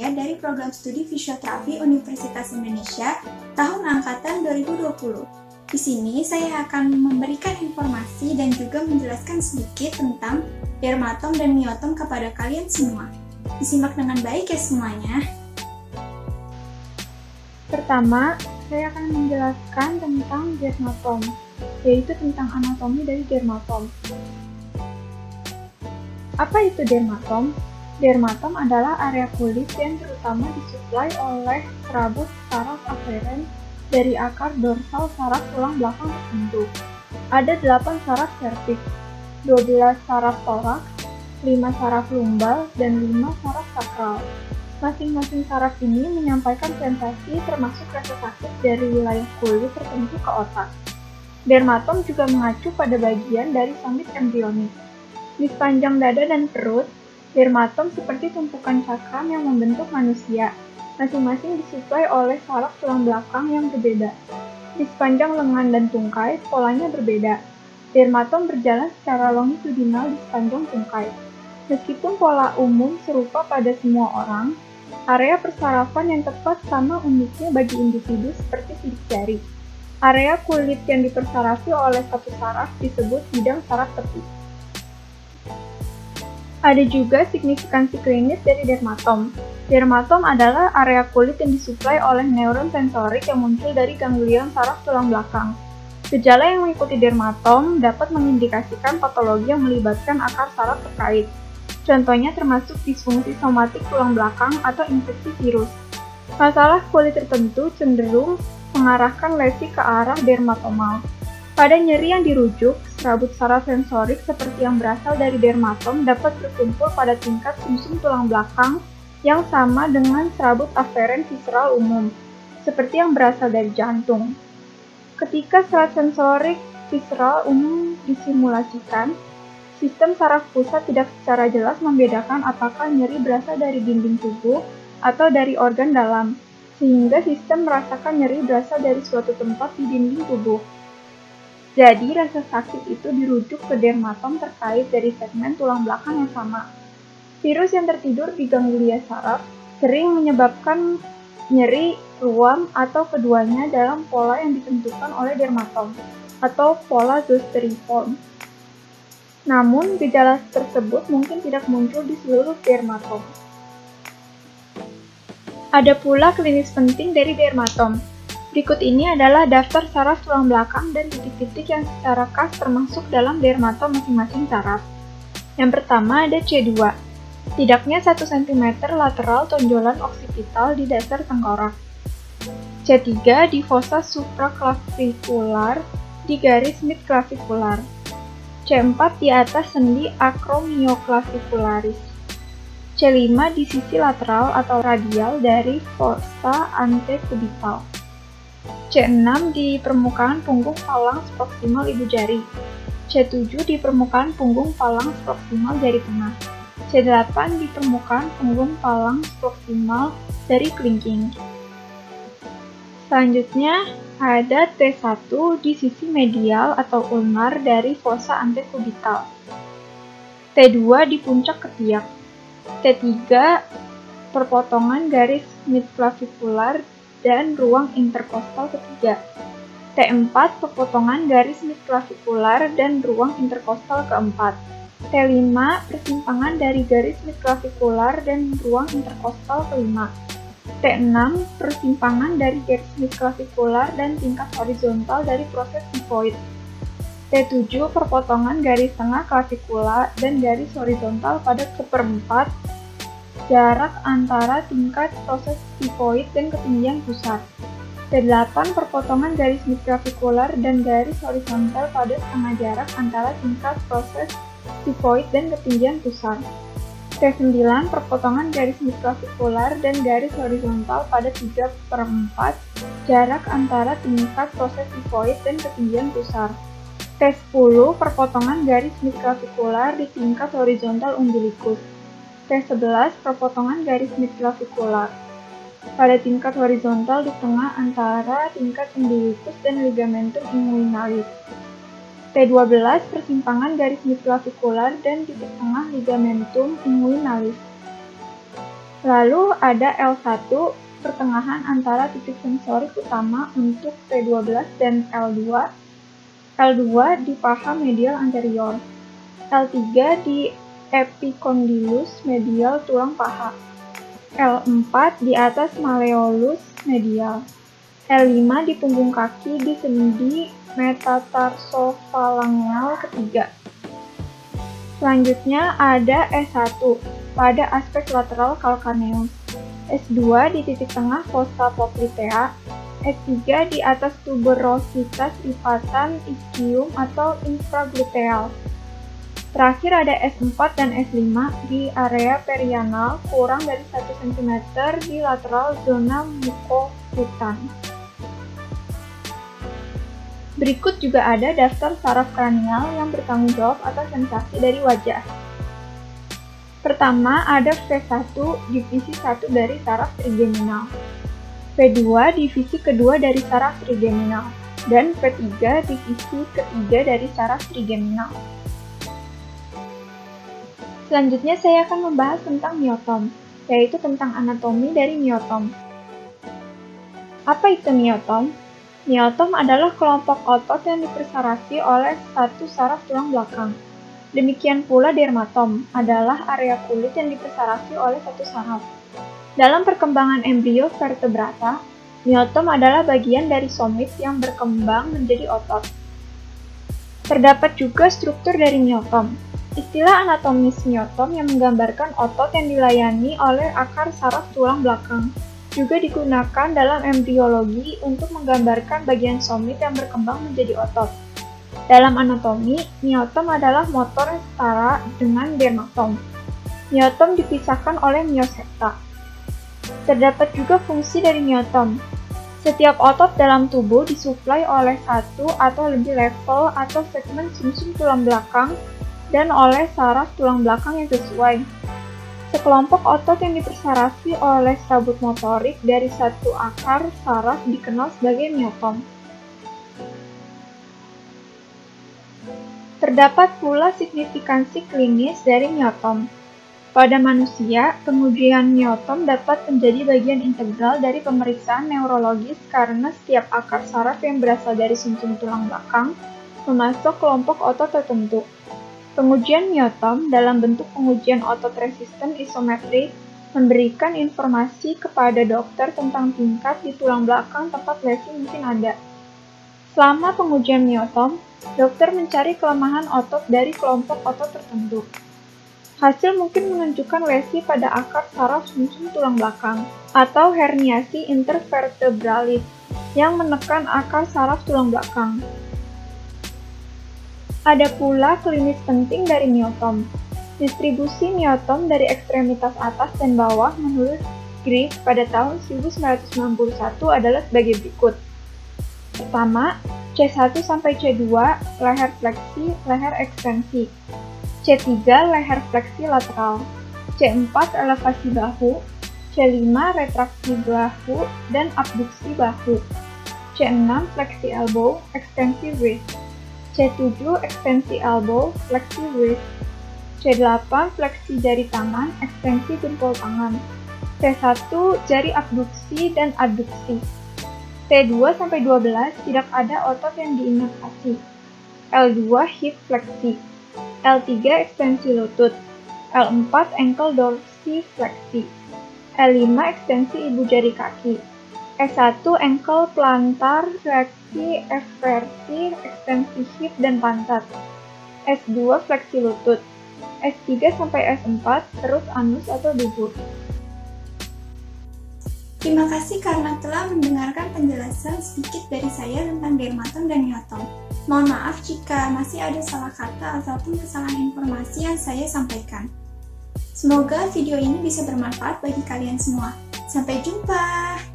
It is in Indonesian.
saya dari Program Studi Fisioterapi Universitas Indonesia tahun angkatan 2020. Di sini saya akan memberikan informasi dan juga menjelaskan sedikit tentang dermatom dan miotom kepada kalian semua. Disimak dengan baik ya semuanya. Pertama, saya akan menjelaskan tentang dermatom, yaitu tentang anatomi dari dermatom. Apa itu dermatom? Dermatom adalah area kulit yang terutama disuplai oleh serabut saraf aferen dari akar dorsal saraf tulang belakang tertentu. Ada 8 saraf serviks, 12 saraf toraks, 5 saraf lumbal, dan 5 saraf sakral. Masing-masing saraf ini menyampaikan sensasi termasuk rasa sakit dari wilayah kulit tertentu ke otak. Dermatom juga mengacu pada bagian dari somit embrionik. Di sepanjang dada dan perut, dermatom seperti tumpukan cakram yang membentuk manusia, masing-masing disuplai oleh saraf tulang belakang yang berbeda. Di sepanjang lengan dan tungkai, polanya berbeda. Dermatom berjalan secara longitudinal di sepanjang tungkai. Meskipun pola umum serupa pada semua orang, area persarafan yang tepat sama uniknya bagi individu seperti sidik jari. Area kulit yang dipersarafi oleh satu saraf disebut bidang saraf tepi. Ada juga signifikansi klinis dari dermatom. Dermatom adalah area kulit yang disuplai oleh neuron sensorik yang muncul dari ganglion saraf tulang belakang. Gejala yang mengikuti dermatom dapat mengindikasikan patologi yang melibatkan akar saraf terkait. Contohnya termasuk disfungsi somatik tulang belakang atau infeksi virus. Masalah kulit tertentu cenderung mengarahkan lesi ke arah dermatomal. Pada nyeri yang dirujuk, serabut saraf sensorik seperti yang berasal dari dermatom dapat berkumpul pada tingkat sumsum tulang belakang yang sama dengan serabut aferen visceral umum, seperti yang berasal dari jantung. Ketika saraf sensorik visceral umum disimulasikan, sistem saraf pusat tidak secara jelas membedakan apakah nyeri berasal dari dinding tubuh atau dari organ dalam, sehingga sistem merasakan nyeri berasal dari suatu tempat di dinding tubuh. Jadi, rasa sakit itu dirujuk ke dermatom terkait dari segmen tulang belakang yang sama. Virus yang tertidur di ganglia saraf sering menyebabkan nyeri, ruam, atau keduanya dalam pola yang ditentukan oleh dermatom, atau pola zoster-reform. Namun, gejala tersebut mungkin tidak muncul di seluruh dermatom. Ada pula klinis penting dari dermatom. Berikut ini adalah daftar saraf tulang belakang dan titik-titik yang secara khas termasuk dalam dermatom masing-masing saraf. Yang pertama ada C2, setidaknya 1 cm lateral tonjolan oksipital di dasar tengkorak. C3 di fossa supraclavicular di garis midclavicularis. C4 di atas sendi acromioclavicularis. C5 di sisi lateral atau radial dari fossa antekubital. C6 di permukaan punggung falanks proksimal ibu jari. C7 di permukaan punggung falanks proksimal jari tengah. C8 di permukaan punggung falanks proksimal dari kelingking. Selanjutnya ada T1 di sisi medial atau ulnar dari fossa antekubital. T2 di puncak ketiak. T3 perpotongan garis midclavicular dan ruang interkostal ketiga. T4 perpotongan garis midclavicularis dan ruang interkostal keempat. T5 persimpangan dari garis midclavicular dan ruang interkostal kelima. T6 persimpangan dari garis midclavicular dan tingkat horizontal dari proses sifoid. T7 perpotongan garis tengah klavikula dan garis horizontal pada seperempat jarak antara tingkat proses sifoid dan ketinggian pusat. T8 perpotongan garis midclavicularis dan garis horizontal pada setengah jarak antara tingkat proses sifoid dan ketinggian pusat. T9 perpotongan garis midclavicularis dan garis horizontal pada 3/4 jarak antara tingkat proses sifoid dan ketinggian pusat. T10 perpotongan garis midclavicularis di tingkat horizontal umbilikus. T11 perpotongan garis midclavicularis pada tingkat horizontal di tengah antara tingkat umbilikus dan ligamentum inguinalis. T12 persimpangan garis midclavicularis dan titik tengah ligamentum inguinalis. Lalu ada L1, pertengahan antara titik sensorik utama untuk T12 dan L2. L2 di paha medial anterior. L3 di epicondylus medial tulang paha. L4 di atas malleolus medial. L5 di punggung kaki di sendi metatarsofalangeal ketiga. Selanjutnya ada S1 pada aspek lateral calcaneus. S2 di titik tengah fossa poplitea. S3 di atas tuberositas lipatan ischium atau infragluteal. Terakhir ada S4 dan S5 di area perianal kurang dari 1 cm di lateral zona mukokutan. Berikut juga ada daftar saraf kranial yang bertanggung jawab atas sensasi dari wajah. Pertama ada V1 divisi 1 dari saraf trigeminal, V2 divisi kedua dari saraf trigeminal, dan V3 divisi ketiga dari saraf trigeminal. Selanjutnya saya akan membahas tentang miotom, yaitu tentang anatomi dari miotom. Apa itu miotom? Miotom adalah kelompok otot yang dipersarasi oleh satu saraf tulang belakang. Demikian pula dermatom adalah area kulit yang dipersarasi oleh satu saraf. Dalam perkembangan embrio vertebrata, miotom adalah bagian dari somit yang berkembang menjadi otot. Terdapat juga struktur dari miotom. Istilah anatomis miotom yang menggambarkan otot yang dilayani oleh akar saraf tulang belakang juga digunakan dalam embriologi untuk menggambarkan bagian somit yang berkembang menjadi otot. Dalam anatomi, miotom adalah motor yang setara dengan dermatom. Miotom dipisahkan oleh miosepta. Terdapat juga fungsi dari miotom. Setiap otot dalam tubuh disuplai oleh satu atau lebih level atau segmen sumsum tulang belakang dan oleh saraf tulang belakang yang sesuai. Sekelompok otot yang dipersarasi oleh serabut motorik dari satu akar saraf dikenal sebagai miotom. Terdapat pula signifikansi klinis dari miotom. Pada manusia, pengujian miotom dapat menjadi bagian integral dari pemeriksaan neurologis karena setiap akar saraf yang berasal dari sumsum tulang belakang memasuk kelompok otot tertentu. Pengujian miotom dalam bentuk pengujian otot resisten isometrik memberikan informasi kepada dokter tentang tingkat di tulang belakang tempat lesi mungkin ada. Selama pengujian miotom, dokter mencari kelemahan otot dari kelompok otot tertentu. Hasil mungkin menunjukkan lesi pada akar saraf sumsum tulang belakang atau herniasi intervertebralis yang menekan akar saraf tulang belakang. Ada pula klinis penting dari miotom. Distribusi miotom dari ekstremitas atas dan bawah menurut Griff pada tahun 1991 adalah sebagai berikut. Pertama, C1 sampai C2 leher fleksi, leher ekstensi. C3 leher fleksi lateral. C4 elevasi bahu. C5 retraksi bahu dan abduksi bahu. C6 fleksi elbow, ekstensi wrist. C7 ekstensi elbow, fleksi wrist. C8 fleksi jari tangan, ekstensi jempol tangan. C1 jari abduksi dan adduksi. T2-12 tidak ada otot yang diinervasi. L2 hip fleksi. L3 ekstensi lutut. L4 ankle dorsifleksi. L5 ekstensi ibu jari kaki. S1 ankle plantar fleksi eversi, ekstensi hip dan pantat. S2 fleksi lutut. S3 sampai S4 terus anus atau dubur. Terima kasih karena telah mendengarkan penjelasan sedikit dari saya tentang dermatom dan miotom. Mohon maaf jika masih ada salah kata ataupun kesalahan informasi yang saya sampaikan. Semoga video ini bisa bermanfaat bagi kalian semua. Sampai jumpa!